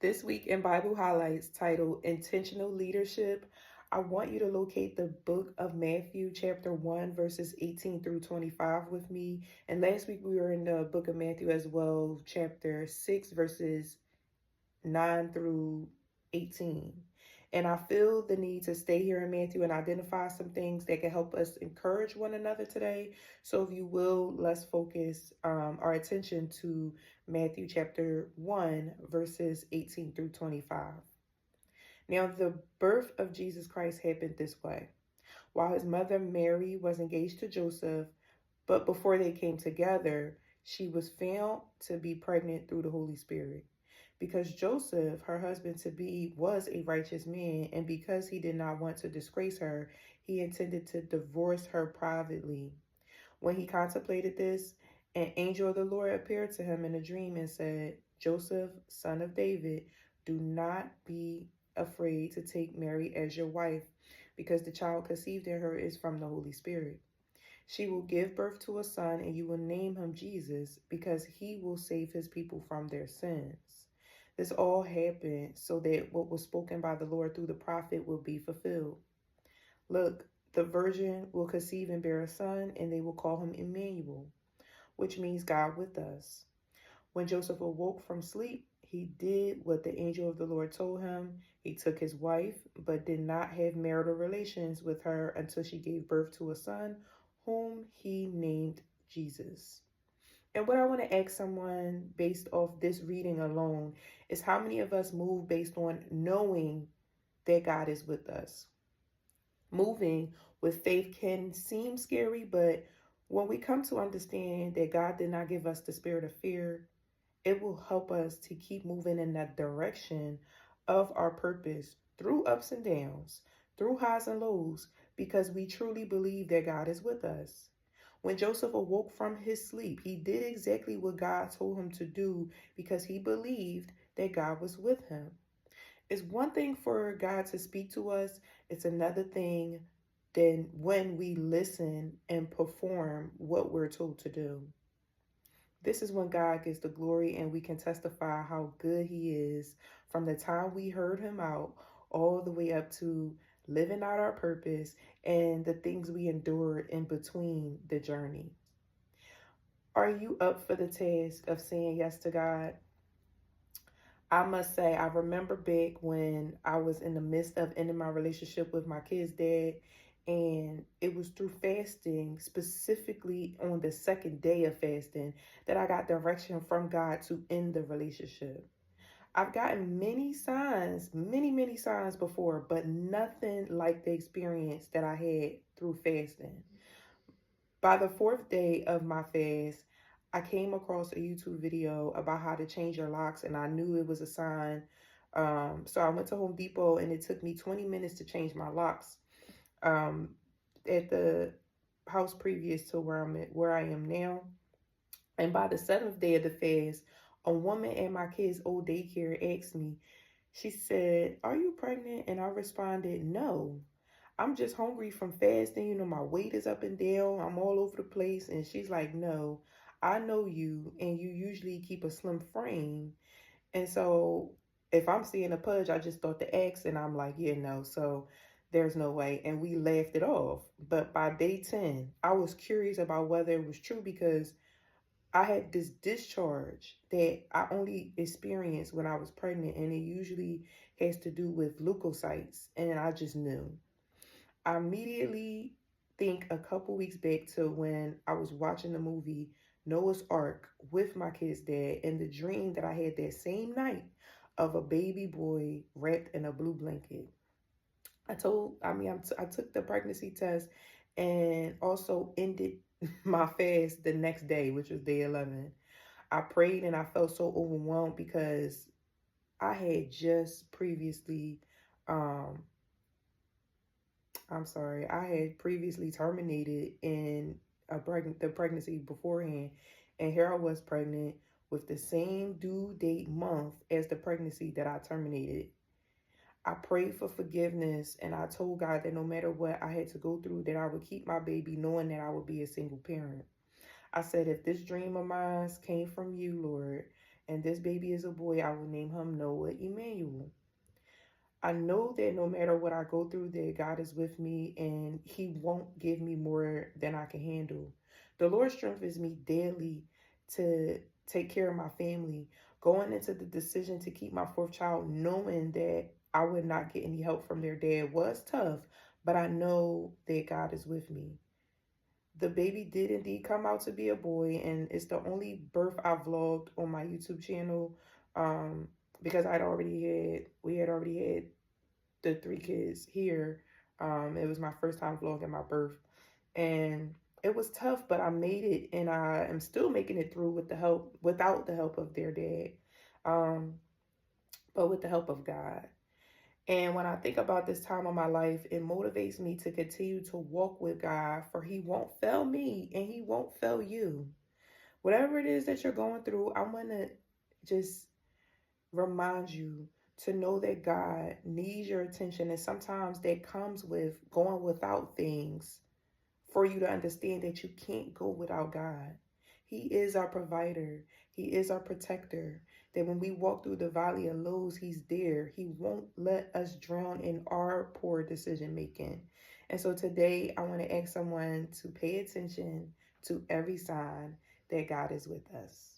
This week in Bible Highlights titled Intentional Leadership, I want you to locate the book of Matthew, chapter 1, verses 18 through 25 with me. And last week we were in the book of Matthew as well, chapter 6, verses 9 through 18. And I feel the need to stay here in Matthew and identify some things that can help us encourage one another today. So, if you will, let's focus our attention to Matthew chapter 1, verses 18 through 25. Now, the birth of Jesus Christ happened this way. While his mother Mary was engaged to Joseph, but before they came together, she was found to be pregnant through the Holy Spirit. Because Joseph, her husband to be, was a righteous man, and because he did not want to disgrace her, he intended to divorce her privately. When he contemplated this, an angel of the Lord appeared to him in a dream and said, Joseph, son of David, do not be afraid to take Mary as your wife, because the child conceived in her is from the Holy Spirit. She will give birth to a son, and you will name him Jesus, because he will save his people from their sins. This all happened so that what was spoken by the Lord through the prophet will be fulfilled. Look, the virgin will conceive and bear a son, and they will call him Emmanuel, which means God with us. When Joseph awoke from sleep, he did what the angel of the Lord told him. He took his wife, but did not have marital relations with her until she gave birth to a son, whom he named Jesus. And what I want to ask someone based off this reading alone is how many of us move based on knowing that God is with us? Moving with faith can seem scary, but when we come to understand that God did not give us the spirit of fear, it will help us to keep moving in that direction of our purpose through ups and downs, through highs and lows, because we truly believe that God is with us. When Joseph awoke from his sleep, he did exactly what God told him to do because he believed that God was with him. It's one thing for God to speak to us, it's another thing than when we listen and perform what we're told to do. This is when God gets the glory and we can testify how good he is from the time we heard him out all the way up to living out our purpose and the things we endured in between the journey. Are you up for the task of saying yes to God? I must say, I remember back when I was in the midst of ending my relationship with my kid's dad, and it was through fasting, specifically on the second day of fasting, that I got direction from God to end the relationship. I've gotten many signs, many signs before, but nothing like the experience that I had through fasting. By the fourth day of my fast, I came across a YouTube video about how to change your locks, and I knew it was a sign. So I went to Home Depot, and it took me 20 minutes to change my locks um, at the house previous to where I am now. And by the seventh day of the fast, a woman at my kid's old daycare asked me, she said, "Are you pregnant?" And I responded, "No. I'm just hungry from fasting. My weight is up and down. I'm all over the place." And she's like, "No, I know you, and you usually keep a slim frame. And so if I'm seeing a pudge, I just thought to ask." And I'm like, "Yeah, no." So there's no way. And we laughed it off. But by day 10, I was curious about whether it was true because I had this discharge that I only experienced when I was pregnant, and it usually has to do with leukocytes. And I just knew. I immediately think a couple weeks back to when I was watching the movie Noah's Ark with my kid's dad, and the dream that I had that same night of a baby boy wrapped in a blue blanket. I took the pregnancy test and also ended my fast the next day, which was day 11. I prayed and I felt so overwhelmed because I had just previously um, I had previously terminated in the pregnancy beforehand, and here I was pregnant with the same due date month as the pregnancy that I terminated. I prayed for forgiveness, and I told God that no matter what I had to go through, that I would keep my baby, knowing that I would be a single parent. I said, if this dream of mine came from you, Lord, And this baby is a boy. I will name him Noah Emmanuel. I know that no matter what I go through, that God is with me and He won't give me more than I can handle. The Lord strengthens me daily to take care of my family. Going into the decision to keep my fourth child, knowing that I would not get any help from their dad, was tough, but I know that God is with me. The baby did indeed come out to be a boy, and it's the only birth I vlogged on my YouTube channel, um, because we had already had the three kids here. It was my first time vlogging my birth, and it was tough, but I made it, and I am still making it through without the help of their dad, um, but with the help of God. And when I think about this time of my life, it motivates me to continue to walk with God, for He won't fail me and He won't fail you. Whatever it is that you're going through, I want to just remind you to know that God needs your attention. And sometimes that comes with going without things for you to understand that you can't go without God. He is our provider. He is our protector. That when we walk through the valley of lows, He's there. He won't let us drown in our poor decision making. And so today, I want to ask someone to pay attention to every sign that God is with us.